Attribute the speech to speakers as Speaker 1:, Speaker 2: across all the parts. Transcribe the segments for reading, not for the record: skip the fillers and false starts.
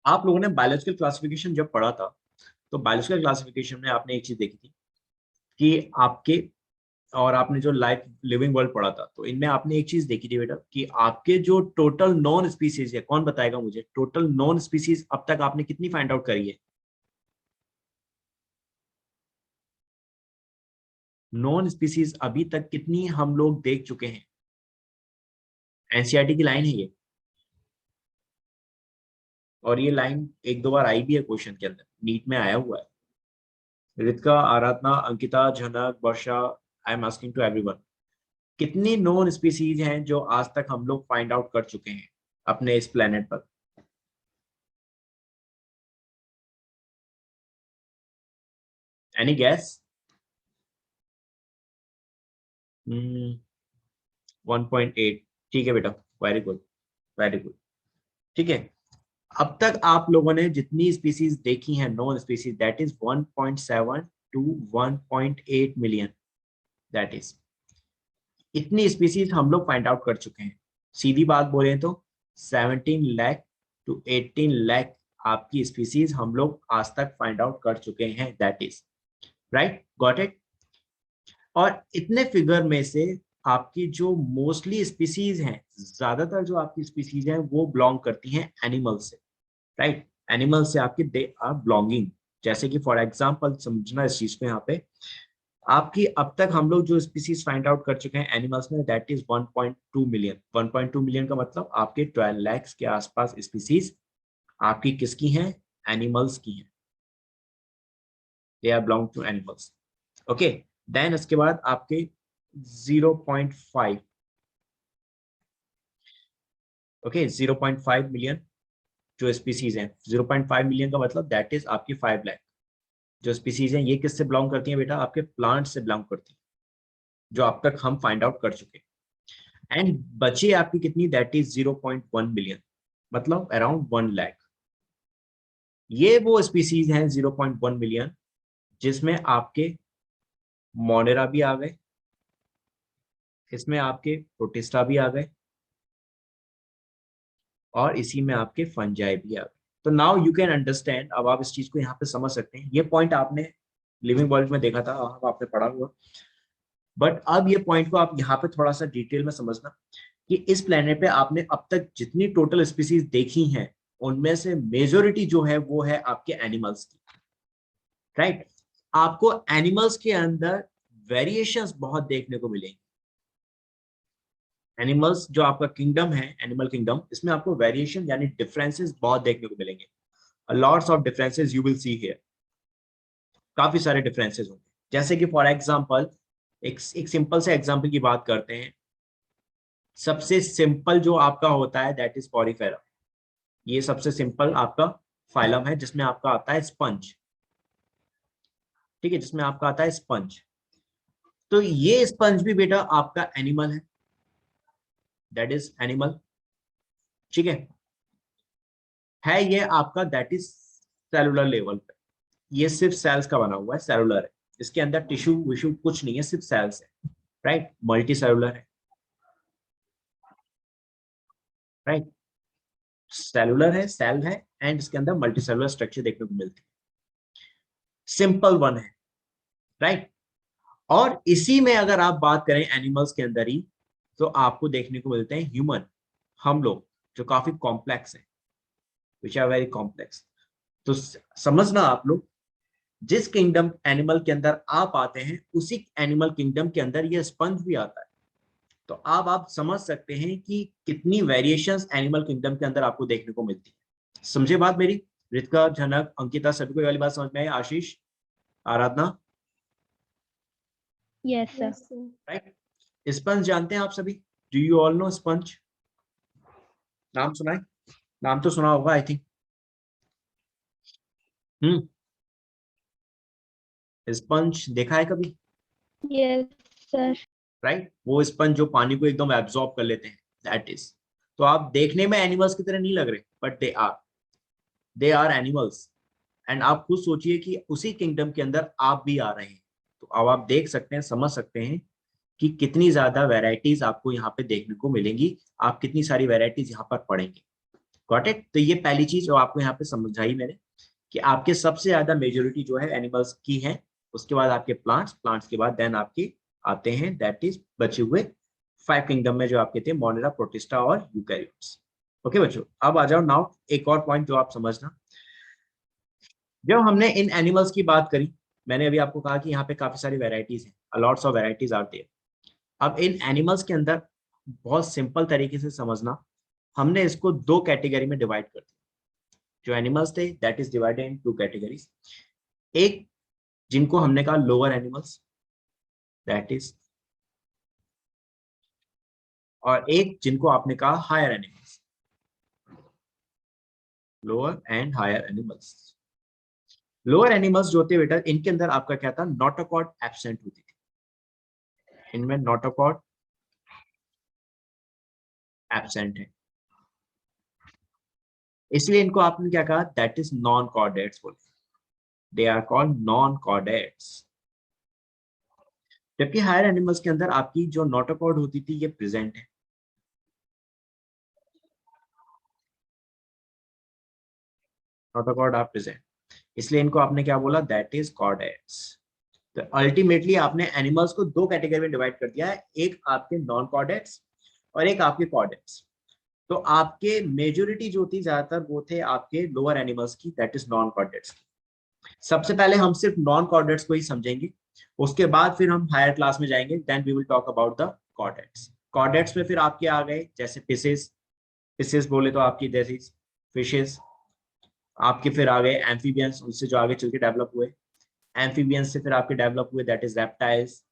Speaker 1: आप लोगों ने बायोलॉजिकल क्लासिफिकेशन जब पढ़ा था, तो बायोलॉजिकल क्लासिफिकेशन में आपने एक चीज देखी थी कि आपके, और आपने जो लाइफ लिविंग वर्ल्ड पढ़ा था, तो इनमें आपने एक चीज देखी थी बेटा कि आपके जो टोटल नॉन स्पीसीज है, कौन बताएगा मुझे, टोटल नॉन स्पीसीज अब तक आपने कितनी फाइंड आउट करी है? नॉन स्पीसीज अभी तक कितनी हम लोग देख चुके हैं? एनसीईआरटी की लाइन है ये, और ये लाइन एक दो बार आई भी है क्वेश्चन के अंदर, नीट में आया हुआ है। Ritika, Aradhana, Ankita, Jhanak, Varsha, I am asking to everyone, कितनी नॉन स्पीसीज हैं जो आज तक हम लोग फाइंड आउट कर चुके हैं अपने इस प्लेनेट पर? Any gas? 1.8। ठीक है बेटा, वेरी गुड, वेरी गुड। ठीक है, अब तक आप लोगों ने जितनी स्पीसीज देखी हैं non species, that is 1.7 to 1.8 million, that is, इतनी स्पीसीज हम लोग फाइंड आउट कर चुके हैं। सीधी बात बोले तो 17 लाख टू 18 लाख आपकी स्पीसीज हम लोग आज तक फाइंड आउट कर चुके हैं, that is right, got it. और इतने फिगर में से आपकी जो मोस्टली स्पीसीज हैं, ज्यादातर जो आपकी स्पीसीज हैं वो बिलोंग करती हैं एनिमल से, राइट। एनिमल से आपकी दे आर बिलोंगिंग। जैसे कि फॉर एग्जांपल समझना इस चीज को, यहाँ पे आपकी अब तक हम लोग जो स्पीसीज फाइंड आउट कर चुके हैं एनिमल्स में, दैट इज 1.2 मिलियन। 1.2 मिलियन का मतलब आपके 12 लाख के आसपास स्पीसीज आपकी किसकी हैं? एनिमल्स की हैं, they are belong to animals. Okay, then उसके बाद आपके 0.5, ओके 0.5 मिलियन जो स्पीसीज हैं, 0.5 मिलियन का मतलब दैट इज आपकी 5 लाख जो स्पीसीज हैं। ये किससे बिलोंग करती हैं बेटा? आपके प्लांट से बिलोंग करती हैं, जो अब तक हम फाइंड आउट कर चुके हैं। एंड बची आपकी कितनी? दैट इज 0.1 मिलियन, मतलब अराउंड 1 लाख। ये वो स्पीसीज हैं 0.1 मिलियन जिसमें आपके मोनेरा भी आ गए, इसमें आपके प्रोटिस्टा भी आ गए, और इसी में आपके फंजाई भी आ गए। तो नाउ यू कैन अंडरस्टैंड, अब आप इस चीज को यहाँ पे समझ सकते हैं। ये पॉइंट आपने लिविंग वर्ल्ड में देखा था, आपने पढ़ा हुआ, बट अब ये पॉइंट को आप यहाँ पे थोड़ा सा डिटेल में समझना कि इस प्लेनेट पे आपने अब तक जितनी टोटल स्पीसीज देखी हैं उनमें से मेजोरिटी जो है वो है आपके एनिमल्स की, राइट। आपको एनिमल्स के अंदर वेरिएशंस बहुत देखने को मिलेंगी। एनिमल्स जो आपका किंगडम है, एनिमल किंगडम, इसमें आपको वेरिएशन यानी डिफरेंसेस बहुत देखने को मिलेंगे। Lots of differences you will see here, काफी सारे डिफरेंसेस होंगे। जैसे कि फॉर एग्जांपल, एक सिंपल से एग्जांपल की बात करते हैं। सबसे सिंपल जो आपका होता है दैट इज पॉरीफेरा। ये सबसे सिंपल आपका फाइलम है जिसमें आपका आता है स्पंज, ठीक है, जिसमें आपका आता है स्पंज। तो ये स्पंज भी बेटा आपका एनिमल है, दैट इज एनिमल, ठीक है ये आपका दैट इज सेलुलर लेवल पे। ये सिर्फ सेल्स का बना हुआ है, सेलुलर है, इसके अंदर टिश्यू विश्यू कुछ नहीं है, सिर्फ सेल्स है, राइट। मल्टी सेलुलर है, राइट, सेलुलर है, सेल है, एंड इसके अंदर मल्टी सेलुलर स्ट्रक्चर देखने को मिलती है, सिंपल वन है, राइट। और इसी में अगर आप बात करें एनिमल्स के अंदर ही, तो आपको देखने को मिलते हैं ह्यूमन, हम लोग, जो काफी कॉम्प्लेक्स है, विच आर वेरी कॉम्प्लेक्स। तो समझना आप लोग, जिस किंगडम एनिमल के अंदर आप आते हैं उसी एनिमल किंगडम के अंदर ये स्पंज भी आता है। तो अब आप समझ सकते हैं कि कितनी वेरिएशंस एनिमल किंगडम के अंदर आपको देखने को मिलती है। समझे बात मेरी? रितिका, झनक, अंकिता, सभी को ये वाली बात समझ में आई? आशीष, आराधना,
Speaker 2: यस सर।
Speaker 1: राइट। स्पंज जानते हैं आप सभी? Do you all know sponge? नाम सुना है? नाम तो सुना होगा आई थिंक। स्पंज देखा है कभी?
Speaker 2: Yes sir.
Speaker 1: राइट, वो स्पंज जो पानी को एकदम एब्जॉर्ब कर लेते हैं, दैट इज। तो आप देखने में एनिमल्स की तरह नहीं लग रहे, but they are animals. And आप खुद सोचिए कि उसी किंगडम के अंदर आप भी आ रहे हैं। तो अब आप देख सकते हैं, समझ सकते हैं कि कितनी ज्यादा वैरायटीज आपको यहाँ पे देखने को मिलेंगी, आप कितनी सारी वैरायटीज यहाँ पर पढ़ेंगे। Got it. तो ये पहली चीज जो आपको यहाँ पे समझाई मैंने कि आपके सबसे ज्यादा मेजोरिटी जो है एनिमल्स की है, उसके बाद आपके प्लांट्स, प्लांट्स के बाद देन आपके आते हैं दैट इज बचे हुए 5 किंगडम में जो आपके थे मोनेरा, प्रोटिस्टा और यूकैरियोट्स। ओके बच्चों, अब आ जाओ नाउ एक और पॉइंट जो आप समझना। जब हमने इन एनिमल्स की बात करी, मैंने अभी आपको कहा कि यहाँ पे काफी सारी वेराइटीज हैं, लॉट्स ऑफ वेराइटीज आती है। अब इन एनिमल्स के अंदर बहुत सिंपल तरीके से समझना, हमने इसको दो कैटेगरी में डिवाइड कर दिया। जो एनिमल्स थे that is divided in two categories. एक जिनको हमने कहा लोअर एनिमल्स दैट इज, और एक जिनको आपने कहा higher animals, lower and higher animals. Lower animals जो होते बेटा, इनके अंदर आपका क्या था, नोटोकॉड एब्सेंट होती थी, इनमें नोटोकॉड एब्सेंट है, इसलिए इनको आपने क्या कहा, दैट इज नॉन कॉर्डेट्स बोले, they are called non chordates. जबकि हायर एनिमल्स के अंदर आपकी जो नोटोकॉड होती थी ये प्रेजेंट है, नोटोकॉड आप प्रेजेंट, इसलिए इनको आपने क्या बोला, दैट इज कॉर्डेट्स। तो अल्टीमेटली आपने एनिमल्स को दो कैटेगरी में डिवाइड कर दिया है, एक आपके नॉन कॉर्डेट्स और एक आपके कॉर्डेट्स। तो आपके मेजोरिटी जो थी ज्यादातर वो थे आपके लोअर एनिमल्स की, दैट इज नॉन कॉर्डेट्स। सबसे पहले हम सिर्फ नॉन कॉर्डेट्स को ही समझेंगे, उसके बाद फिर हम हायर क्लास में जाएंगे, then we will talk about the chordates. Chordates में फिर आपके आ गए जैसे फिशेस, फिशेस बोले तो आपकी जैसी फिशेस, आपके फिर आ गए एम्फीबियंस, उससे जो आगे चल के डेवलप हुए, एम्फीबियंस से फिर आपके डेवलप हुए दैट इज रेप्टाइल्स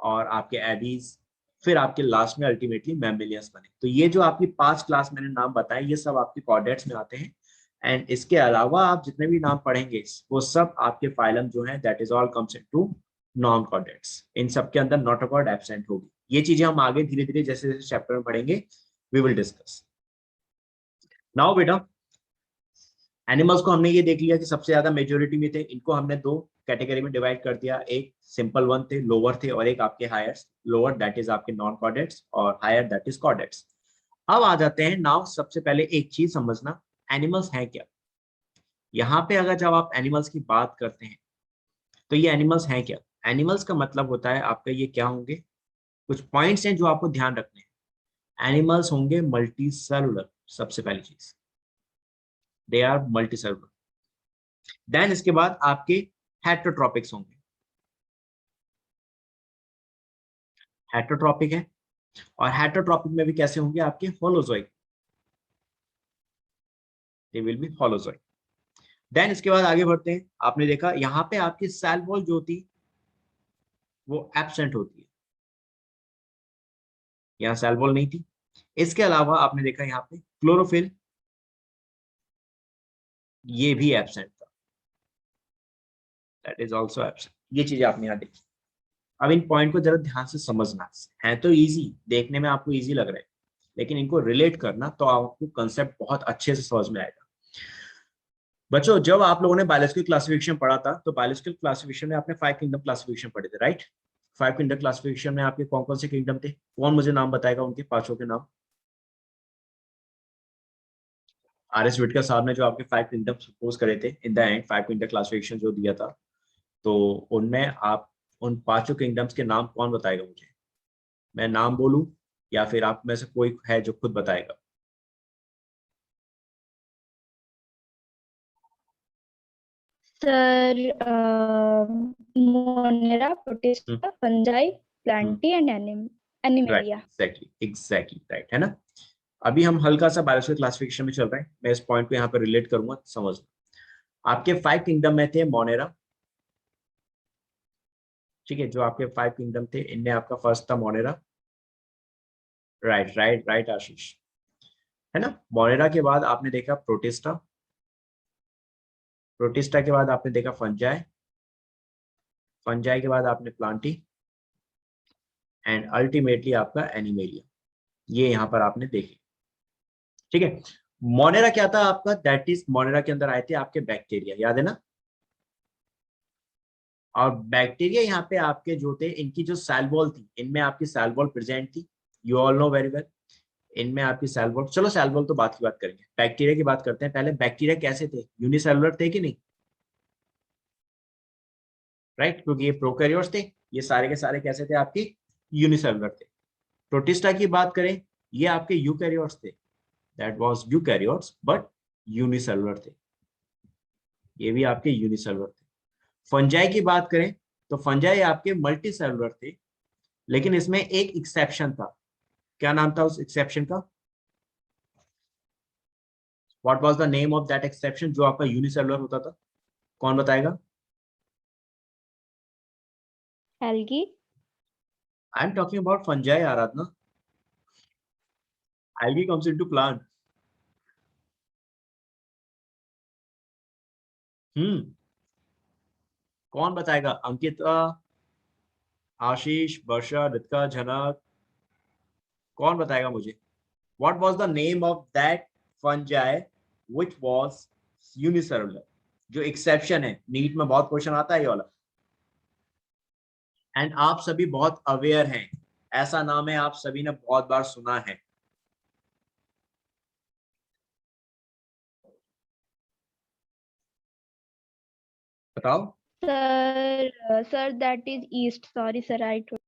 Speaker 1: और आपके एबीज, फिर आपके लास्ट में अल्टीमेटली मैमेलियंस बने। तो ये जो आपकी 5 क्लास मैंने नाम बताए ये सब आपके कॉर्डेट्स में आते हैं। एंड इसके अलावा आप जितने भी नाम पढ़ेंगे वो सब आपके फाइलम जो है that is all comes into non chordates. इन सब के अंदर नोटोकॉर्ड एब्सेंट होगी। ये चीजें हम आगे धीरे धीरे जैसे जैसे चैप्टर में पढ़ेंगे वी विल डिस्कस। नाउ बेटा, एनिमल्स को हमने ये देख लिया कि सबसे ज्यादा मेजोरिटी में थे, इनको हमने दो कैटेगरी में डिवाइड कर दिया, एक सिंपल वन थे लोअर थे और एक आपके हायर। लोअर दैट इज आपके नॉन कॉर्डेट्स और हायर दैट इज कॉर्डेट्स। अब आ जाते हैं नाउ, सबसे पहले एक चीज समझना, एनिमल्स हैं क्या। यहाँ पे अगर जब आप एनिमल्स की बात करते हैं तो ये एनिमल्स हैं क्या, एनिमल्स का मतलब होता है आपका ये क्या होंगे, कुछ पॉइंट्स हैं जो आपको ध्यान रखने हैं। एनिमल्स होंगे मल्टी सेलुलर, सबसे पहली चीज, they are multi cellular. Then इसके बाद आपके हेटरोट्रॉपिक्स होंगे, हेटरोट्रॉपिक है, और हेटरोट्रॉपिक में भी कैसे होंगे आपके holozoic, they will be holozoic. Then इसके बाद आगे बढ़ते हैं, आपने देखा यहाँ पे आपकी सेल वॉल जो थी वो एब्सेंट होती है, यहाँ सेल वॉल नहीं थी। इसके अलावा आपने देखा यहाँ पे क्लोरोफिल, ये भी एब्सेंट था, दैट इज आल्सो एब्सेंट। ये चीजें आपने यहाँ देखी। अब इन पॉइंट को जरा ध्यान से समझना है, तो इजी देखने में आपको इजी लग रहा है, लेकिन इनको रिलेट करना तो आपको कंसेप्ट बहुत अच्छे से समझ में आएगा। बच्चों जब आप लोगों ने बायोलॉजिकल क्लासिफिकेशन पढ़ा था तो बायोलॉजिकल क्लासिफिकेशन में आपने 5 किंगडम क्लासिफिकेशन पढ़े थे, राइट। 5 किंगडम क्लासिफिकेशन में आपके कौन कौन से किंगडम थे, कौन मुझे नाम बताएगा उनके पांचों के नाम। आर एस विटकर साहब ने जो आपके 5 किंगडम सपोज करे थे in the end, 5 kingdom classification जो दिया था, तो उनमें आप उन पांचों किंगडम्स के नाम कौन बताएगा मुझे, मैं नाम बोलूं या फिर आप में से कोई है जो खुद बताएगा।
Speaker 2: Sir, Monera, protista, fungi, Plantae and
Speaker 1: right,
Speaker 2: animalia.
Speaker 1: Exactly exactly right है ना। अभी हम हल्का सा बायोलॉजिकल क्लासिफिकेशन में चल रहे हैं, मैं इस पॉइंट को यहाँ पे रिलेट करूंगा, समझ लो। आपके 5 किंगडम में थे मोनेरा, ठीक है, जो आपके 5 किंगडम थे इनमें आपका फर्स्ट था मोनेरा, राइट राइट राइट आशीष, है ना। मोनेरा के बाद आपने देखा प्रोटिस्टा, प्रोटिस्टा के बाद आपने देखा फंजाई, फंजाई के बाद आपने प्लांटी, एंड अल्टीमेटली आपका एनिमेलिया, ये यहाँ पर आपने देखे, ठीक है। मोनेरा क्या था आपका, दैट इज मोनेरा के अंदर आए थे आपके बैक्टीरिया, याद है ना। और बैक्टीरिया यहाँ पे आपके जो थे इनकी जो सेल वॉल थी, इनमें आपकी सेल वॉल प्रेजेंट थी, you all know very well. इनमें आपकी सेल वॉल, चलो सेल वॉल तो बात की बात करेंगे, बैक्टीरिया की बात करते हैं पहले। बैक्टीरिया कैसे थे, यूनिसेलुलर थे कि नहीं, राइट, क्योंकि ये प्रोकैरियोट्स थे, ये सारे के सारे कैसे थे आपकी, यूनिसेलुलर थे। प्रोटिस्टा की बात करें, ये आपके यूकैरियोट्स थे, that was eukaryotes but unicellular थे, ये भी आपके यूनिसेलुलर थे। फंजाई की बात करें तो फंजाई आपके मल्टी सेलुलर थे, लेकिन इसमें एक एक्सेप्शन था, क्या नाम था उस एक्सेप्शन का, what was the name of that exception जो आपका यूनिसेलुलर होता था, कौन बताएगा।
Speaker 2: algae.
Speaker 1: I am talking about fungi Aradhana, algae comes into plant। हम्म, कौन बताएगा, अंकिता, आशीष, वर्षा, रितिका, झनक, कौन बताएगा मुझे, what was the name of that fungi which was unicellular, जो एक्सेप्शन है, नीट में बहुत क्वेश्चन आता है ये वाला, एंड आप सभी बहुत अवेयर हैं, ऐसा नाम है आप सभी ने बहुत बार सुना है, बताओ।
Speaker 2: Sir, that is yeast. Sorry, sir, I told.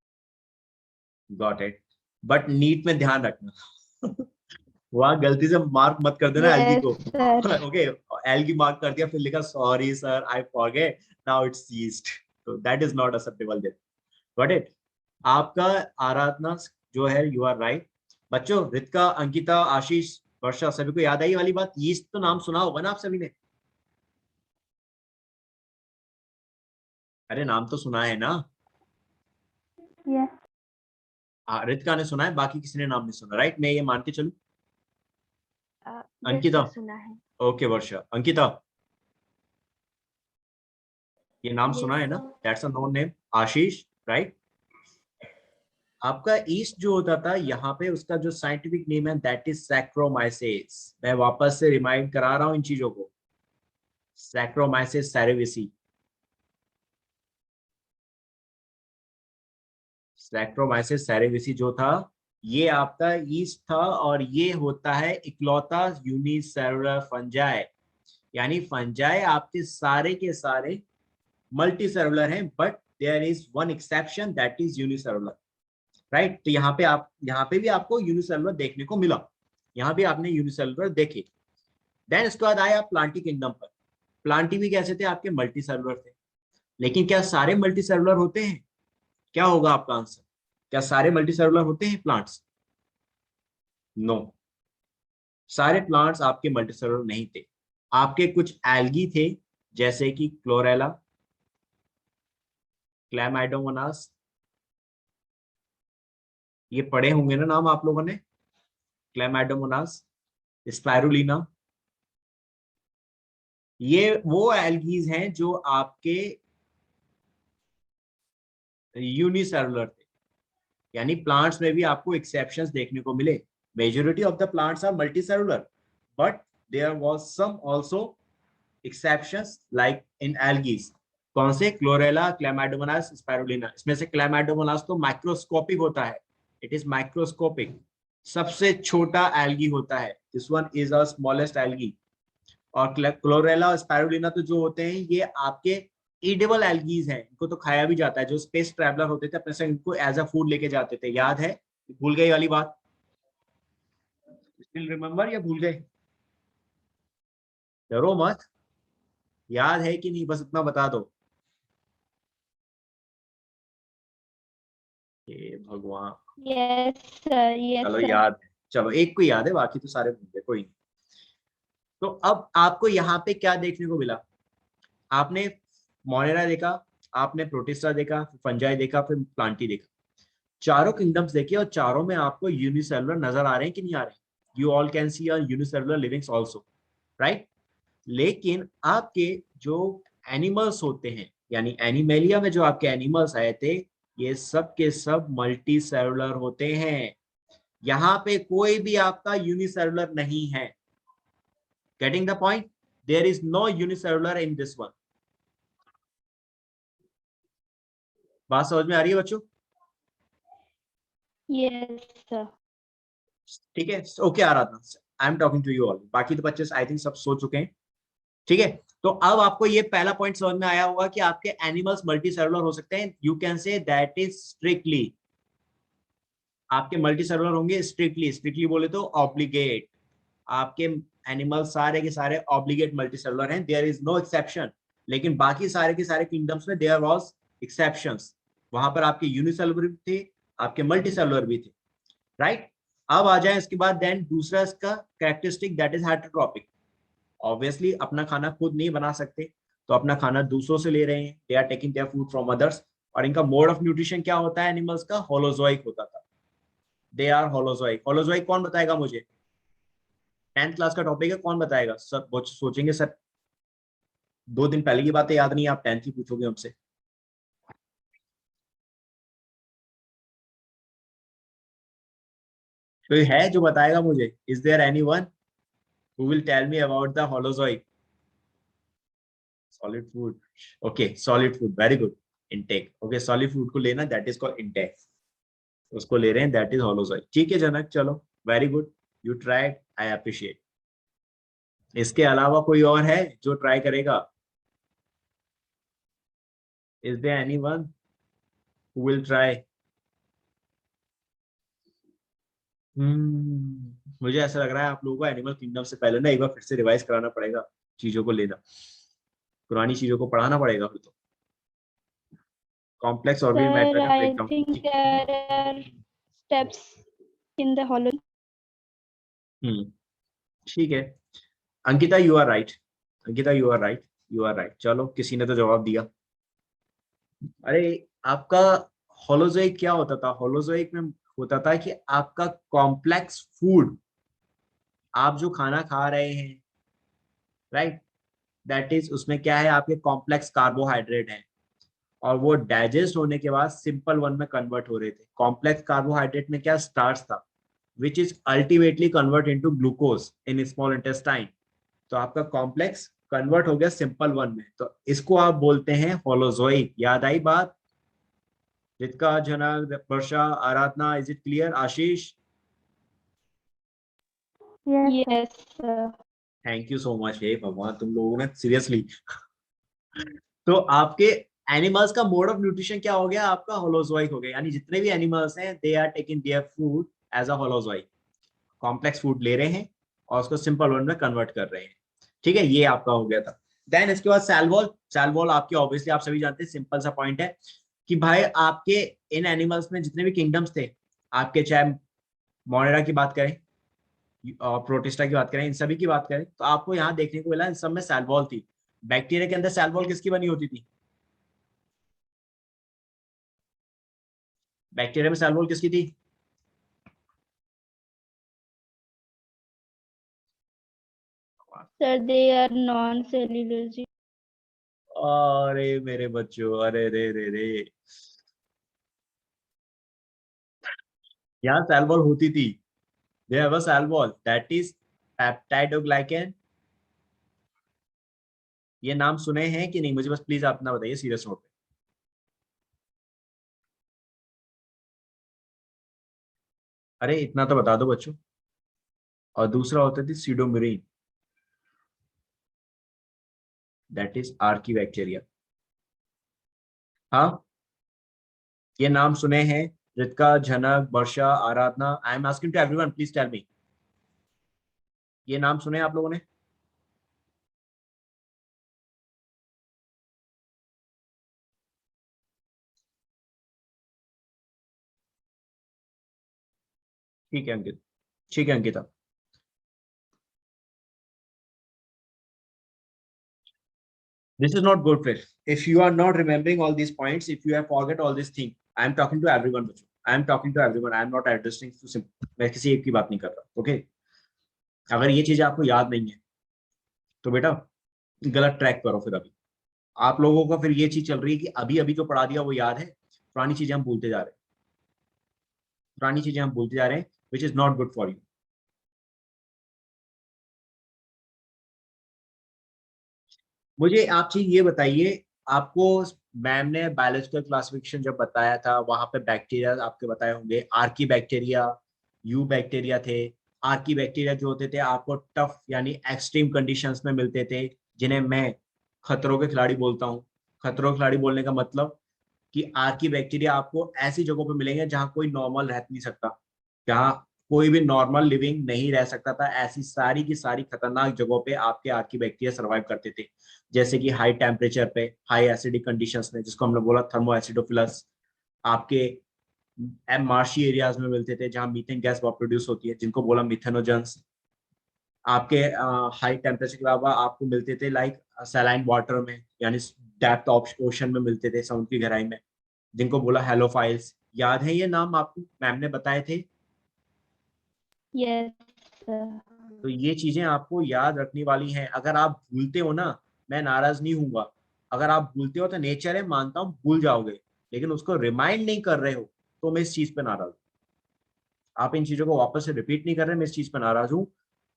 Speaker 1: Got it, but NEET में ध्यान रखना वहां गलती से मार्क मत कर देना एल्गी
Speaker 2: Yes,
Speaker 1: को
Speaker 2: sir.
Speaker 1: ओके, एल्गी मार्क कर दिया फिर लिखा sorry sir I forget, now it's yeast, तो that is not acceptable then. Got it, आपका आराधना जो है, यू आर राइट। बच्चों, रितिका, अंकिता, आशीष, वर्षा, सभी को याद आई वाली बात, यीस्ट तो नाम सुना होगा ना आप सभी ने, अरे नाम तो सुना है ना,
Speaker 2: Yes.
Speaker 1: रितिका ने सुना है, बाकी किसी ने नाम नहीं सुना, राइट, मैं ये मान के चलूं।
Speaker 2: Yes,
Speaker 1: अंकिता,
Speaker 2: sir, सुना है.
Speaker 1: ओके वर्षा, अंकिता, ये नाम
Speaker 2: Yes,
Speaker 1: सुना है ना,
Speaker 2: sir.
Speaker 1: That's a known name. Ashish, right, आपका ईस्ट जो होता था यहाँ पे, उसका जो साइंटिफिक नेम है दैट इज सैक्रोमाइसेस, मैं वापस से रिमाइंड करा रहा हूँ इन चीजों को, सैक्रोमाइसेस सेरेविसी, सैक्रोमाइसेस सेरेविसी जो था, ये आपका ईस्ट था, और ये होता है इकलौता यूनिसेलुलर फंजाई, यानी फंजाई आपके सारे के सारे मल्टी सेलुलर हैं, but there is one exception that is unicellular, right. तो यहाँ पे आप, यहाँ पे भी आपको यूनिसेलुलर देखने को मिला, यहाँ भी आपने यूनिसेलुलर देखे। देन इसके बाद आए आप प्लांटी किंगडम पर, प्लांटी भी कैसे थे, आपके मल्टी सेलुलर थे, लेकिन क्या सारे मल्टी सेलुलर होते हैं, क्या होगा आपका आंसर, क्या सारे मल्टी सेलुलर होते हैं प्लांट्स, नो, सारे प्लांट्स आपके मल्टी सेलुलर नहीं थे, आपके कुछ एल्गी थे, जैसे कि क्लोरेला, क्लैमाइडोमोनास, ये पढ़े होंगे ना नाम आप लोगों ने, क्लैमाइडोमोनास, स्पाइरुलिना, ये वो एल्गीज हैं जो आपके यूनिसेलुलर थे, यानी प्लांट्स में भी आपको एक्सेप्शंस देखने को मिले, majority of the plants are multicellular, but there was some also exceptions like in algae, कौन से, क्लोरेला, क्लैमाइडोमोनास, स्पाइरुलिना, इसमें से क्लैमाइडोमोनास तो माइक्रोस्कोपिक होता है, इट इज माइक्रोस्कोपिक, सबसे छोटा एल्गी होता है, this one is a smallest algae, और क्लोरेला और स्पाइरुलिना तो जो होते हैं ये आपके ईडेबल एल्गीज हैं, इनको तो खाया भी जाता है, जो स्पेस ट्रैवलर होते थे अपने संग इनको एज अ फूड लेके जाते थे, याद है, भूल गई वाली बात, स्टिल रिमेम्बर या भूल गए, डरो मत, याद है कि नहीं, बस इतना बता दो, हे भगवान,
Speaker 2: Yes, sir. Yes,
Speaker 1: चलो
Speaker 2: sir.
Speaker 1: याद है, चलो एक को याद है, बाकी तो सारे भूल गए, कोई नहीं। तो अब आपको यहाँ पे क्या देखने को मिला, आपने मोनेरा देखा, आपने प्रोटिस्टा देखा, फिर फंजाई देखा, फिर प्लांटी देखा, चारों किंगडम्स देखिए, और चारों में आपको यूनिसेलुलर नजर आ रहे हैं कि नहीं आ रहे, you all can see unicellular livings also, right. लेकिन आपके जो एनिमल्स होते हैं, यानी एनिमेलिया में जो आपके एनिमल्स आए थे, ये सब के सब मल्टी सेलुलर होते हैं, यहाँ पे कोई भी आपका यूनिसेलुलर नहीं है, getting the point, there is no unicellular in this one, बात समझ में आ रही है बच्चों।
Speaker 2: Yes, sir.
Speaker 1: ठीक है, okay Aradhana, I am talking to you all, बाकी तो बच्चे आई थिंक सब सो चुके हैं। ठीक है, तो अब आपको ये पहला पॉइंट समझ में आया होगा कि आपके एनिमल्स मल्टी सेलुलर हो सकते हैं, you can say that is strictly, आपके मल्टी सेलुलर होंगे स्ट्रिक्टली, स्ट्रिक्टली बोले तो ऑब्लिगेट, आपके एनिमल सारे के सारे ऑब्लिगेट मल्टी सेलुलर हैं, देयर इज नो एक्सेप्शन। लेकिन बाकी सारे के सारे किंगडम्स में देयर वाज एक्सेप्शंस, वहां पर आपके यूनिसेलुलर भी थे, आपके मल्टी सेलुलर भी थे, राइट। अब आ जाए इसके बाद देन दूसरा इसका characteristic that is heterotrophic. Obviously अपना खाना खुद नहीं बना सकते, तो अपना खाना दूसरों से ले रहे हैं, they are taking their food from others. और इनका मोड ऑफ न्यूट्रिशन क्या होता है एनिमल्स का, होलोजोइक होता था, दे आर होलोजोइक। होलोजोइक कौन बताएगा मुझे, 10th क्लास का टॉपिक है, कौन बताएगा, सब सोचेंगे सर 2 दिन पहले की बातें याद नहीं, आप 10th की पूछोगे हमसे। कोई है जो बताएगा मुझे, is there anyone who will tell me about the holozoic. Solid food, okay solid food, very good, intake, okay solid food को लेना दैट इज कॉल्ड इनटेक, उसको ले रहे हैं दैट इज होलोजोइक। ठीक है जनक, चलो very good, you tried, I appreciate. इसके अलावा कोई और है जो ट्राई करेगा, is there anyone who will try. मुझे ऐसा लग रहा है आप लोगों को एनिमल किंगडम से पहले ना एक बार फिर से रिवाइज कराना पड़ेगा, चीजों को लेना, पुरानी चीजों को पढ़ाना पड़ेगा फिर तो, कॉम्प्लेक्स ऑर्बिट
Speaker 2: Sir,
Speaker 1: मैटर का
Speaker 2: I
Speaker 1: breakdown.
Speaker 2: think there are steps in the hollow.
Speaker 1: Hmm, ठीक है, Ankita you are right, Ankita you are right, you are right, चलो किसी ने तो जवाब दिया। अरे आपका होलोजोइक क्या होता था, होलोजोइक में होता था कि आपका कॉम्प्लेक्स फूड, आप जो खाना खा रहे हैं, राइट, दैट इज उसमें क्या है, आपके कॉम्प्लेक्स कार्बोहाइड्रेट हैं, और वो डाइजेस्ट होने के बाद सिंपल वन में कन्वर्ट हो रहे थे। कॉम्प्लेक्स कार्बोहाइड्रेट में क्या, स्टार्च था, which is ultimately convert into glucose in small intestine. तो आपका कॉम्प्लेक्स कन्वर्ट हो गया सिंपल वन में, तो इसको आप बोलते हैं होलोजोइक। याद आई बात, Ritika, Janak, Varsha, Aradhana, is it clear, Ashish?
Speaker 2: Yes, sir.
Speaker 1: Thank you so much, हे भगवान तुम लोगों ने सीरियसली। तो आपके एनिमल्स का मोड ऑफ न्यूट्रिशन क्या हो गया, आपका होलोजोइक हो गया, यानी जितने भी एनिमल्स हैं they are taking their food as a holozoic, complex food ले रहे हैं और उसको सिंपल वन में कन्वर्ट कर रहे हैं। ठीक है, ये आपका हो गया था। देन इसके बाद सेल वॉल आपके ऑब्वियसली आप सभी जानते हैं, सिंपल सा पॉइंट है कि भाई आपके इन एनिमल्स में जितने भी किंगडम्स थे, आपके चाहे मोनेरा की बात करें और प्रोटिस्टा की बात करें, इन सभी की बात करें, तो आपको यहाँ देखने को मिला इन सब में सेल वॉल थी। बैक्टीरिया के अंदर सेल वॉल किसकी बनी होती थी, बैक्टीरिया में सेल वॉल किसकी थी,
Speaker 2: Sir, they are non-cellular.
Speaker 1: अरे मेरे बच्चों, अरे रे रे रे, यहाँ सेल वॉल होती थी, they have a cell wall that is peptidoglycan. ये नाम सुने हैं कि नहीं, मुझे बस प्लीज आप ना बताइए सीरियस नोट पे। अरे इतना तो बता दो बच्चों। और दूसरा होता थी pseudomurein, that is archaebacteria. हाँ, ये नाम सुने हैं, Ritika, Jhanak, Varsha, Aradhana, I am asking to everyone please tell me, ये नाम सुने आप लोगों ने? ठीक है अंकित, ठीक है Ankita. This is not good, Chris. If you are not remembering all these points, if you have forget all these things, I am talking to everyone, बच्चों। I am talking to everyone. I am not addressing to मैं किसी एक की बात नहीं कर रहा, okay? अगर ये चीजें आपको याद नहीं है तो बेटा गलत ट्रैक करो फिर। अभी आप लोगों का फिर ये चीज चल रही है कि अभी अभी जो पढ़ा दिया वो याद है, पुरानी चीजें हम भूलते जा रहे हैं, पुरानी चीजें हम भूलते जा रहे हैं, which is not good for you. मुझे आप चीज ये बताइए, आपको मैम ने बायोलॉजिकल क्लासिफिकेशन जब बताया था, वहां पे बैक्टीरिया आपके बताए होंगे, आर्की बैक्टीरिया, यू बैक्टीरिया थे, आर्की बैक्टीरिया जो होते थे आपको टफ यानी एक्सट्रीम कंडीशंस में मिलते थे, जिन्हें मैं खतरों के खिलाड़ी बोलता हूँ। खतरों के खिलाड़ी बोलने का मतलब कि आर्की बैक्टीरिया आपको ऐसी जगहों पे मिलेंगे जहां कोई नॉर्मल रह नहीं सकता, जहां कोई भी नॉर्मल लिविंग नहीं रह सकता था। ऐसी सारी की सारी खतरनाक जगहों पे आपके आर्की बैक्टीरिया सर्वाइव करते थे, जैसे कि हाई टेम्परेचर पे, हाई एसिडिक कंडीशंस में, जिसको हमने बोला थर्मो एसिडोफिलस। आपके मार्शी एरियाज में मिलते थे जहां मीथेन गैस बहुत प्रोड्यूस होती है, जिनको बोला मिथेनोजेंस। आपके हाई टेम्परेचर के अलावा आपको मिलते थे लाइक सैलाइन वाटर में, यानी डेप्थ ओशन में मिलते थे, समुद्र की गहराई में, जिनको बोला हेलोफाइल्स। याद है ये नाम आपको, मैम ने बताए थे।
Speaker 2: Yes, sir.
Speaker 1: तो ये चीजें आपको याद रखने वाली हैं। अगर आप भूलते हो ना, मैं नाराज नहीं हूंगा। अगर आप भूलते हो तो नेचर है, मानता हूँ भूल जाओगे, लेकिन उसको रिमाइंड नहीं कर रहे हो तो मैं इस चीज पे नाराज हूँ। आप इन चीजों को वापस से रिपीट नहीं कर रहे, मैं इस चीज पे नाराज हूँ।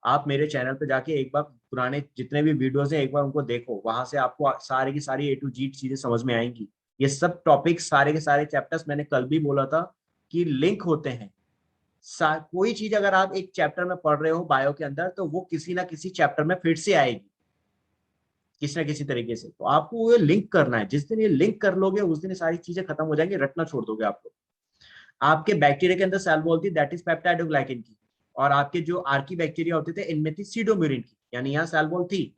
Speaker 1: आप मेरे चैनल पे जाके एक बार पुराने जितने भी वीडियोस हैं एक बार उनको देखो, वहां से आपको सारी की सारी A to Z चीजें समझ में आएंगी। ये सब टॉपिक्स सारे के सारे चैप्टर्स मैंने कल भी बोला था कि लिंक होते हैं। कोई चीज अगर आप एक चैप्टर में पढ़ रहे हो बायो के अंदर, तो वो किसी ना किसी चैप्टर में फिर से आएगी, किसी ना किसी तरीके से। तो आपको ये लिंक करना है, जिस दिन ये लिंक कर लोगे उस दिन ये सारी चीजें खत्म हो जाएंगी, रटना छोड़ दोगे आप लोग। आपके बैक्टीरिया के अंदर सेल वॉल थी, दैट इज पेप्टाइडोग्लाइकेन की। और आपके जो आर्की बैक्टीरिया होते थे इनमें थी सीडोम्यूरिन की, यानी यहाँ सेल वॉल थी।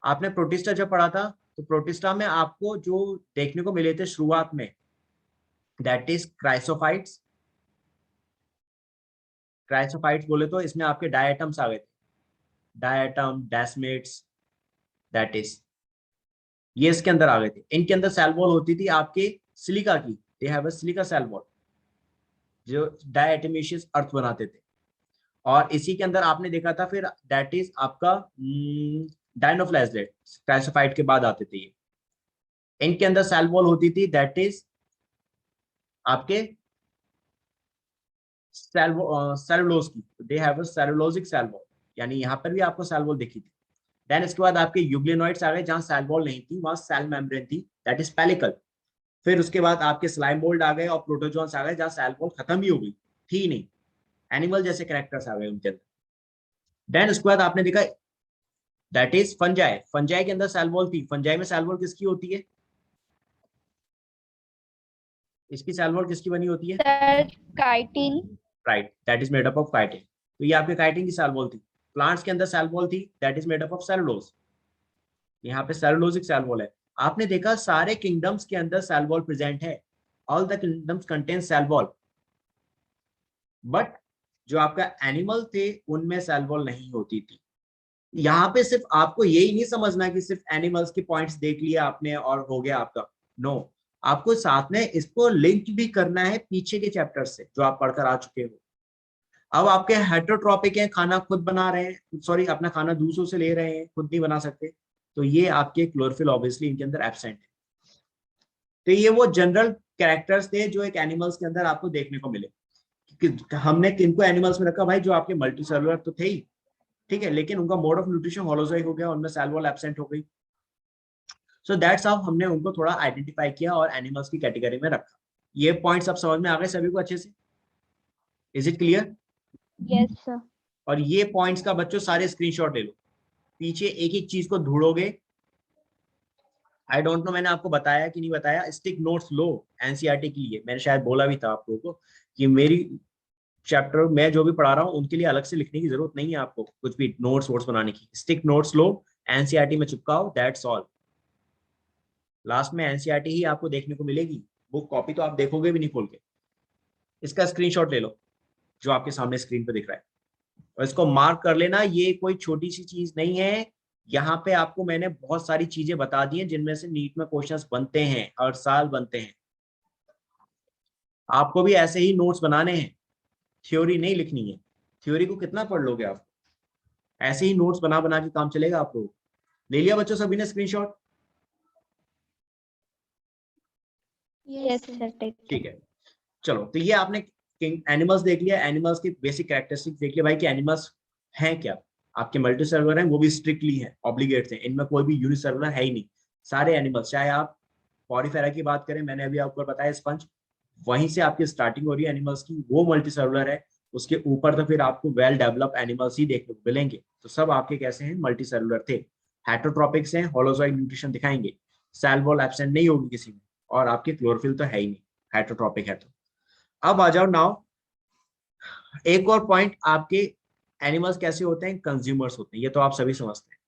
Speaker 1: आपने प्रोटिस्टा जब पढ़ा था, तो प्रोटिस्टा में आपको जो देखने को मिले थे शुरुआत में, दैट इज क्राइसोफाइट्स। क्राइसोफाइट्स बोले तो इसमें आपके डायटम्स आ गए थे, डायटम, डेस्मेट्स, दैट इज ये इसके अंदर आ गए थे। इनके अंदर सेल वॉल होती थी आपके सिलिका की, they have a silica cell wall, जो डायटमेशियस अर्थ बनाते थे। और इसी के अंदर आपने देखा था फिर, दैट इज आपका डायनोफ्लाजलेट, क्राइसोफाइट के बाद आते थे ये। इनके अंदर सेल वॉल होती थी, दैट इज आपके सेलुलोज की, they have a cellulosic cell wall, यानी यहाँ पर भी आपको सेल वॉल दिखी थी। देन इसके बाद आपके यूग्लिनोइड्स आ गए, जहां सेल वॉल नहीं थी वहां सेल मेम्ब्रेन थी, दैट इज पेलिकल। फिर उसके बाद आपके स्लाइम मोल्ड आ गए और प्रोटोजोन्स आ गए, जहां सेल वॉल खत्म ही हो गई थी नहीं, एनिमल जैसे कैरेक्टर्स आ गए उनके अंदर। देन उसके बाद आपने देखा दैट इज फंजाई। फंजाई के अंदर सेल वॉल थी। फंजाई में सेल वॉल किसकी होती है? इसकी सेल वॉल किसकी बनी होती है?
Speaker 2: Sir, chitin.
Speaker 1: Right, that is made up of chitin. तो ये आपके काइटिन की सेल वॉल थी। प्लांट्स के अंदर सेल वॉल थी, that is made up of cellulose. यहाँ पे सेलुलोजिक सेल वॉल है। आपने देखा सारे किंगडम्स के अंदर सेल वॉल प्रेजेंट है, all the kingdoms contain cell wall, but जो आपका एनिमल थे उनमें सेल वॉल नहीं होती थी। यहाँ पे सिर्फ आपको यही नहीं समझना कि सिर्फ एनिमल्स के पॉइंट्स देख लिया आपने और हो गया आपका, नो आपको साथ में इसको लिंक भी करना है पीछे के चैप्टर से जो आप पढ़कर आ चुके हो। अब आपके हेटरोट्रॉपिक हैं, खाना खुद बना रहे हैं, सॉरी अपना खाना दूसरों से ले रहे हैं, खुद नहीं बना सकते, तो ये आपके क्लोरोफिल ऑब्वियसली इनके अंदर एब्सेंट है। तो ये वो जनरल कैरेक्टर्स थे जो एक एनिमल्स के अंदर आपको देखने को मिले। हमने किनको एनिमल्स में रखा भाई, जो आपके मल्टी सेलुलर तो थे ही, ठीक है, लेकिन उनका मोड ऑफ न्यूट्रिशन होलोजोइक हो गया, उनमें सेल वॉल एब्सेंट हो गई। सो दैट्स हाउ हमने उनको थोड़ा आइडेंटिफाई किया और एनिमल्स की कैटेगरी में रखा। ये पॉइंट्स अब समझ में आ गए सभी को अच्छे से? Is it clear?
Speaker 2: Yes, sir.
Speaker 1: और ये पॉइंट्स का बच्चों सारे स्क्रीनशॉट ले लो, पीछे एक एक चीज को ढूंढोगे। आई डोंट नो मैंने आपको बताया कि नहीं बताया, स्टिक नोट्स लो एनसीईआरटी के लिए, मैंने शायद बोला भी था आप लोगों को कि मेरी चैप्टर मैं जो भी पढ़ा रहा हूँ उनके लिए अलग से लिखने की जरूरत नहीं है आपको, कुछ भी नोट्स वोट्स बनाने की। स्टिक नोट्स लो, एनसीईआरटी में चिपकाओ, दैट्स ऑल। लास्ट में एनसीईआरटी ही आपको देखने को मिलेगी, बुक कॉपी तो आप देखोगे भी नहीं खोल के। इसका स्क्रीनशॉट ले लो जो आपके सामने स्क्रीन पे दिख रहा है, और इसको मार्क कर लेना, ये कोई छोटी सी चीज नहीं है। यहाँ पे आपको मैंने बहुत सारी चीजें बता दी हैं जिनमें से नीट में क्वेश्चंस बनते हैं, हर साल बनते हैं। आपको भी ऐसे ही नोट्स बनाने हैं, थ्योरी नहीं लिखनी है। थ्योरी को कितना पढ़ लोगे आप? ऐसे ही नोट्स बना बना के काम चलेगा आप लोग। ले लिया बच्चों सभी ने स्क्रीनशॉट?
Speaker 2: Yes, sir. Take.
Speaker 1: ठीक है, चलो तो ये आपने एनिमल्स देख लिया, एनिमल्स की बेसिक कैरेक्टरिस्टिक्स देख लिया भाई कि एनिमल्स हैं क्या। आपके मल्टी सेलुलर हैं वो भी स्ट्रिक्टली हैं, ऑब्लिगेट्स हैं, इनमें कोई भी यूनिसेलुलर है ही नहीं। सारे एनिमल्स, चाहे आप पॉरीफेरा की बात करें, मैंने अभी आपको बताया स्पंज, वहीं से आपकी स्टार्टिंग हो रही है एनिमल्स की, वो मल्टी सेलुलर है। उसके ऊपर तो फिर आपको वेल डेवलप एनिमल्स ही देखने को मिलेंगे। तो सब आपके कैसे हैं, मल्टी सेलुलर थे, हेटरोट्रॉपिक्स हैं, होलोजोइक न्यूट्रिशन दिखाएंगे, सेल वॉल एब्सेंट नहीं होगी किसी में, और आपकी क्लोरोफिल तो है ही नहीं, हेटरोट्रॉपिक है तो। अब आ जाओ नाउ, एक और पॉइंट, आपके एनिमल्स कैसे होते हैं, कंज्यूमर्स होते हैं, ये तो आप सभी समझते हैं।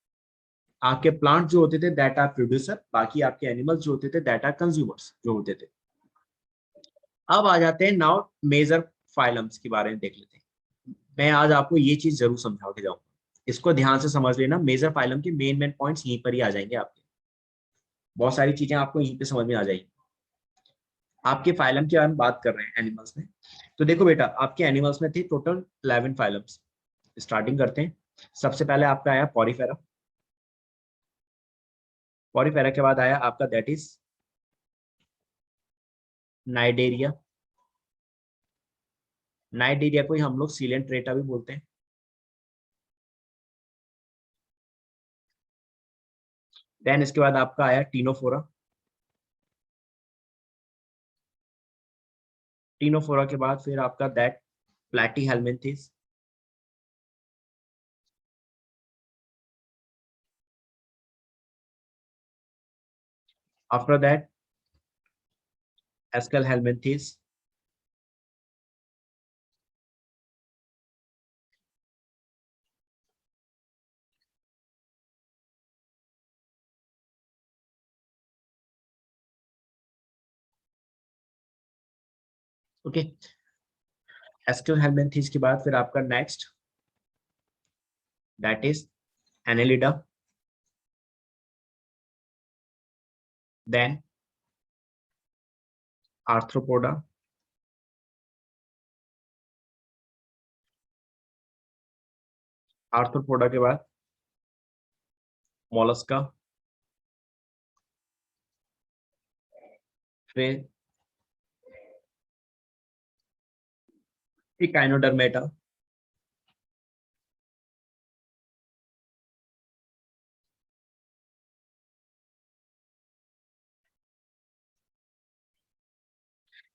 Speaker 1: आपके प्लांट जो होते थे दैट आर प्रोड्यूसर, बाकी आपके एनिमल्स जो होते थे दैट आर कंज्यूमर्स जो होते थे। अब आ जाते हैं नाउ मेजर फाइलम्स के बारे में देख लेते हैं। मैं आज आपको ये चीज जरूर समझा के जाऊंगा, इसको ध्यान से समझ लेना, मेजर फाइलम के मेन मेन पॉइंट्स यहीं पर ही आ जाएंगे आपके, बहुत सारी चीजें आपको यहीं पे समझ में आ जाएंगी। आपके फाइलम की हम बात कर रहे हैं एनिमल्स में। तो देखो बेटा, आपके एनिमल्स में थे टोटल 11 फाइलम्स। स्टार्टिंग करते हैं, सबसे पहले आपका आया पॉरीफेरा। पॉरीफेरा के बाद आया आपका दैट इज नाइडेरिया। नाइडेरिया को ही हम लोग सीलेंट्रेटा भी बोलते हैं। देन इसके बाद आपका आया टीनोफोरा। टीनोफोरा के बाद फिर आपका that Platyhelminthes. After that Aschelminthes. Okay, Aschelminthes के बाद फिर आपका next that is Annelida. Then Arthropoda. Arthropoda के बाद मोलस्का। फिर इकाइनोडर्मेटा।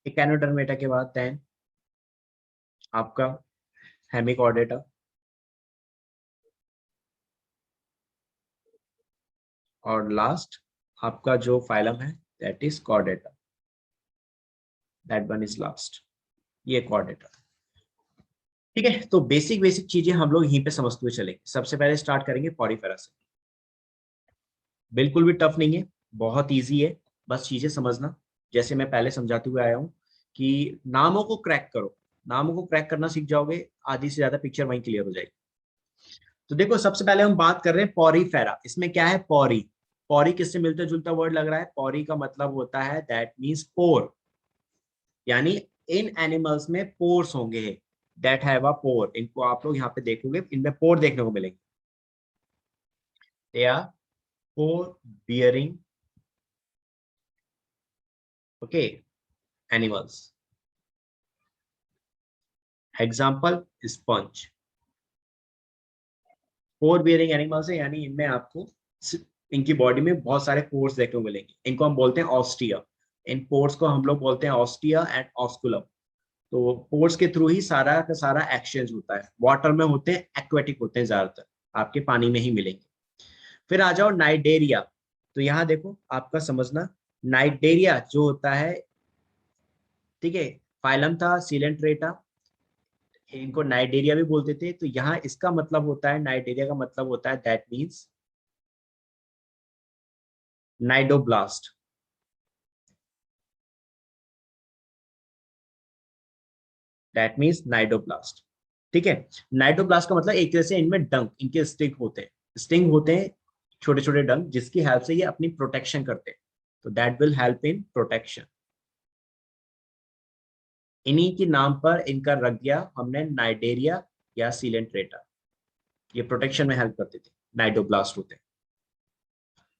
Speaker 1: इकाइनोडर्मेटा के बाद देन आपका हेमिकॉर्डेटा। और लास्ट आपका जो फाइलम है that is Chordata, that one is last, ये कॉर्डेटा। ठीक है, तो बेसिक बेसिक चीजें हम लोग यहीं पे समझते हुए चलेंगे। सबसे पहले स्टार्ट करेंगे पॉरीफेरा से। बिल्कुल भी टफ नहीं है, बहुत इजी है, बस चीजें समझना। जैसे मैं पहले समझाते हुए आया हूँ कि नामों को क्रैक करो, नामों को क्रैक करना सीख जाओगे, आधी से ज्यादा पिक्चर वहीं क्लियर हो जाएगी। तो देखो, सबसे पहले हम बात कर रहे हैं पॉरीफेरा। इसमें क्या है, पॉरी। पॉरी किससे मिलता जुलता वर्ड लग रहा है, पॉरी का मतलब होता है दैट मीन्स पोर, यानी इन एनिमल्स में पोर्स होंगे, दैट हैव अ पोर। इनको आप लोग यहाँ पे देखोगे, इनमें पोर देखने को मिलेंगे। They are pore bearing, okay, animals. Example sponge, pore bearing animals है, यानी इनमें आपको इनकी बॉडी में बहुत सारे पोर्स देखने को मिलेंगे। इनको हम बोलते हैं ऑस्टिया। इन पोर्स को हम लोग बोलते हैं ऑस्टिया एंड ऑस्कुलम। तो पोर्स के थ्रू ही सारा का सारा एक्सचेंज होता है। वाटर में होते हैं, एक्वेटिक होते हैं ज्यादातर, आपके पानी में ही मिलेंगे। फिर आ जाओ नाइडेरिया। तो यहाँ देखो, आपका समझना, नाइडेरिया जो होता है, ठीक है, फाइलम था सीलेंट्रेटा, इनको नाइडेरिया भी बोलते थे। तो यहाँ इसका मतलब होता है, नाइडेरिया का मतलब होता है that means cnidoblast. That means cnidoblast, ठीक है। नाइडोब्लास्ट का मतलब एक तरह से इनमें डंक, इनके स्टिंग होते हैं, स्टिंग होते हैं, छोटे छोटे डंक, जिसकी हेल्प से ये अपनी प्रोटेक्शन करते हैं। तो that will help in protection. इन्हीं के नाम पर इनका रख दिया हमने नाइडेरिया या सीलेंट्रेटा। ये प्रोटेक्शन में हेल्प करते थे, नाइडोब्लास्ट होते हैं।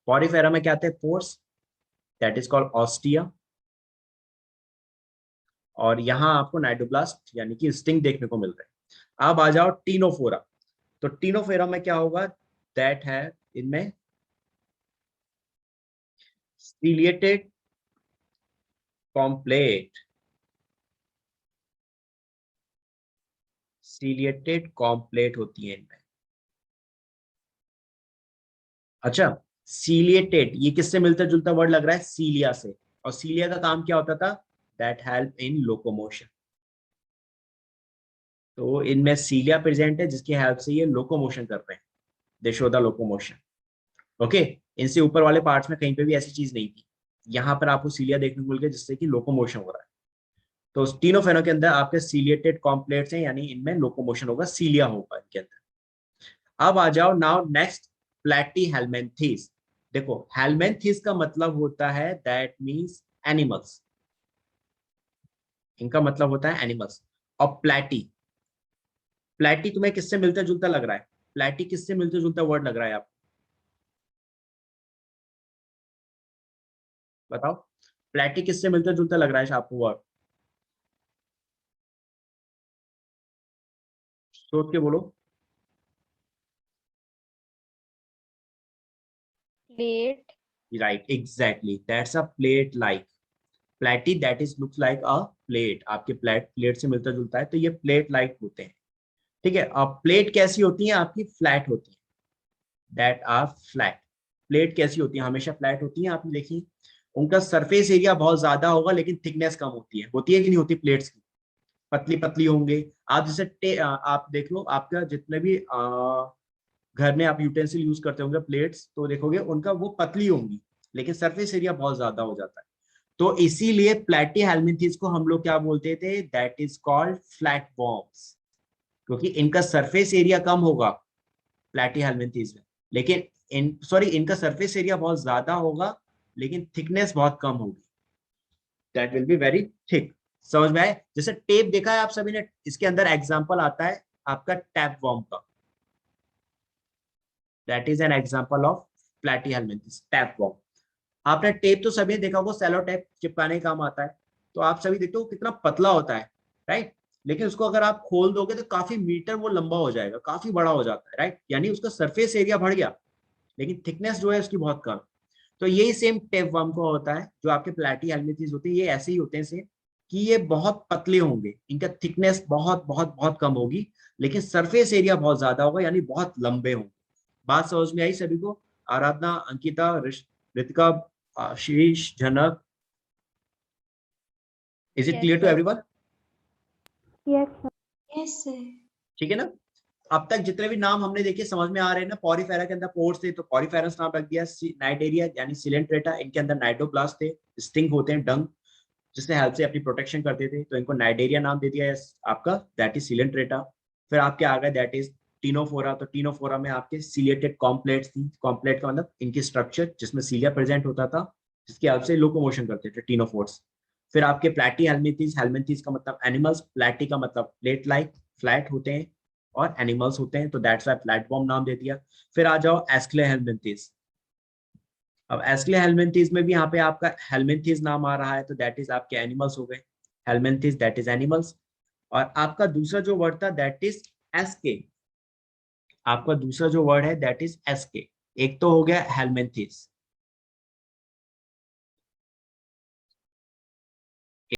Speaker 1: पॉरीफेरा में क्या आते हैं, pores, that is called ostia. और यहाँ आपको नाइडोब्लास्ट यानी कि स्टिंग देखने को मिल रहा है। अब आ जाओ टीनोफोरा। तो टीनोफोरा में क्या होगा, दैट है इनमें सीलिएटेड कॉम्प्लेट, सीलिएटेड कॉम्प्लेट होती है इनमें। अच्छा, सीलिएटेड ये किससे मिलता जुलता वर्ड लग रहा है? सीलिया से। और सीलिया का काम क्या होता था? That help in locomotion. तो इनमें सीलिया प्रेजेंट है जिसकी हेल्प से ये लोकोमोशन कर रहे हैं, दे शो द लोकोमोशन। ओके, इनसे ऊपर वाले पार्ट्स में कहीं पे भी ऐसी चीज नहीं थी, यहाँ पर आपको सीलिया देखने को मिल गया जिससे कि लोकोमोशन हो रहा है। तो तीनों फेनो के अंदर आपके सीलिएटेड कॉम्प्लेट्स हैं, यानी इनमें लोकोमोशन होगा, सीलिया होगा इनके अंदर। अब आ जाओ नाउ नेक्स्ट, प्लेटी हेलमेंथीज। देखो हेलमेंथीज का मतलब होता है दैट मींस एनिमल्स, इनका मतलब होता है एनिमल्स। और प्लेटी, प्लेटी तुम्हें किससे मिलता जुलता लग रहा है? प्लेटी किससे मिलता जुलता वर्ड लग रहा है आपको? बताओ, प्लेटी किससे मिलता जुलता लग रहा है आपको वर्ड? सोच के बोलो।
Speaker 2: Plate.
Speaker 1: Right, exactly, that's a plate like. Platy that is looks like a plate, आपके प्लेट से मिलता जुलता है, तो ये प्लेट लाइक होते हैं। ठीक है, अब प्लेट कैसी होती है आपकी? फ्लैट होती है, दैट आर फ्लैट। प्लेट कैसी होती है? हमेशा फ्लैट होती है। आपने देखी, उनका सरफेस एरिया बहुत ज्यादा होगा लेकिन थिकनेस कम होती है कि नहीं होती? प्लेट्स की पतली पतली होंगे। आप जैसे आप देख लो, आपका जितने भी घर में आप यूटेंसिल यूज करते होंगे प्लेट्स, तो देखोगे उनका वो पतली होंगी लेकिन सरफेस एरिया बहुत ज्यादा हो जाता है। तो इसीलिए प्लेटी हेलमिंथीज को हम लोग क्या बोलते थे? That is called flat bombs, क्योंकि इनका सरफेस एरिया कम होगा प्लेटी हेलमिंथीज में, लेकिन इनका सरफेस एरिया बहुत ज्यादा होगा लेकिन थिकनेस बहुत कम होगी, that will be very thick. समझ में आए? जैसे टेप देखा है आप सभी ने, इसके अंदर एग्जांपल आता है आपका टैप वॉर्म का, that is an example of प्लेटी हेलमिंथीज, टैप वॉर्म। आपने टेप तो सभी देखा होगा, सेलो टेप चिपकाने का काम आता है, तो आप सभी देखते हो कितना पतला होता है, राइट? लेकिन उसको अगर आप खोल दोगे तो काफी मीटर वो लंबा हो जाएगा, काफी बड़ा हो जाता है, राइट? यानी उसका सरफेस एरिया बढ़ गया लेकिन थिकनेस जो है उसकी बहुत कम। तो यही सेम टेप वर्म को होता है, जो आपके प्लेटी हेलमिंथीज होते हैं ये ऐसे ही होते हैं सेम, कि ये बहुत पतले होंगे, इनका थिकनेस बहुत बहुत बहुत कम होगी लेकिन सरफेस एरिया बहुत ज्यादा होगा, यानी बहुत लंबे होंगे। बात समझ में आई सभी को? Aradhana, Ankita, Ritika, Ashish, Janak, is it
Speaker 2: Yes,
Speaker 1: clear to
Speaker 2: sir.
Speaker 1: Everyone?
Speaker 3: Yes, sir.
Speaker 4: Yes, sir.
Speaker 1: ठीक है ना? अब तक जितने भी नाम हमने देखे समझ में आ रहे हैं ना? पॉरीफेरा के अंदर पोर्स थे तो पॉरीफेरस नाम रख दिया, नाइटेरिया यानी सिलेंट्रेटा, इनके अंदर नाइटोप्लास्ट थे, स्टिंग होते हैं, डंग जिससे हेल्प से अपनी प्रोटेक्शन करते थे, तो इनको नाइडेरिया नाम दे दिया आपका, दैट इज सिलेंट्रेटा। फिर आपके आ गए दैट इज टीनोफोरा, तो टीनोफोरा में आपके सिलिएटेड कॉम्प्लेट्स थी, कॉम्प्लेट का मतलब इनकी स्ट्रक्चर जिसमें सीलिया प्रेजेंट होता था, जिसकी हेल्प से लोकोमोशन करते थे, टीनोफोर्स। फिर आपके प्लेटी हेलमिंथीज, हेलमिंथीज का मतलब एनिमल्स, प्लेटी का मतलब प्लेट लाइक, फ्लैट होते हैं और एनिमल्स होते हैं, तो दैट्स वाई प्लेटफॉर्म नाम दे दिया। फिर आ जाओ एस्क्ले हेलमिंथीज। अब एस्क्ले हेलमिंथीज में भी यहाँ पे आपका हेलमिंथीज नाम आ रहा है, तो दैट इज आपके एनिमल्स हो गए, हेलमिंथीज दैट इज एनिमल्स। और आपका दूसरा जो वर्ड था दैट इज एसके, आपका दूसरा जो वर्ड है दैट इज एसके। एक तो हो गया हेलमिंथीज,